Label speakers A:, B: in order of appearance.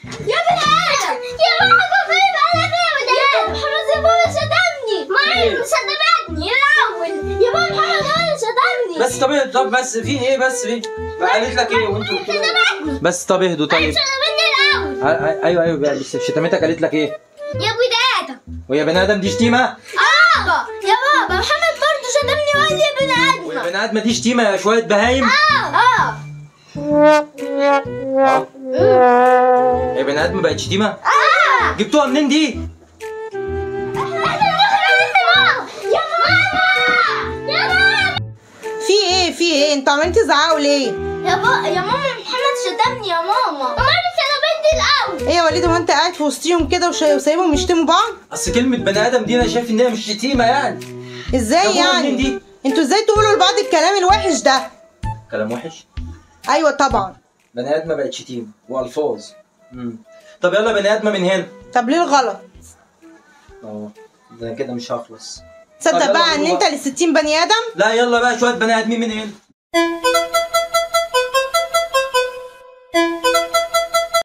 A: يا بني ادم يا بابا فين انا فين يا محمد يا بابا شتمني ما شتمتني الاول يا بابا محمد هو شتمني
B: بس طب بس في ايه بس في قالت لك ايه وانتوا بس طب اهدوا طيب
A: شتمتني الاول
B: ايوه بس شتمتك قالت لك ايه
A: يا بني ادم
B: ويا بني ادم دي شتيمه
A: يا بابا محمد برضه شتمني وقال لي يا بني ادم
B: ويا بني ادم دي شتيمه يا شويه بهايم يا بني ادم بقت شتيمه جبتوها منين دي
C: في ايه انتوا عمالين تزعقوا ليه؟
A: يا ماما محمد شتمني يا ماما امال شتمتني الاول
C: ايه يا وليد هو انت قاعد في وسطيهم كده وسايبهم يشتموا بعض؟
B: اصل كلمه بني ادم دي انا شايف ان هي مش شتيمه يعني
C: ازاي يعني؟
B: دي؟
C: انتوا ازاي تقولوا لبعض الكلام الوحش ده؟
B: كلام وحش؟
C: ايوه طبعا
B: بني ادمه بقت شتيمه والفاظ طب يلا بني ادمه من هنا.
C: طب ليه الغلط؟
B: ده كده مش هخلص.
C: تصدق بقى ان انت ال 60 بني ادم؟
B: لا يلا بقى شويه بني ادمين من هنا.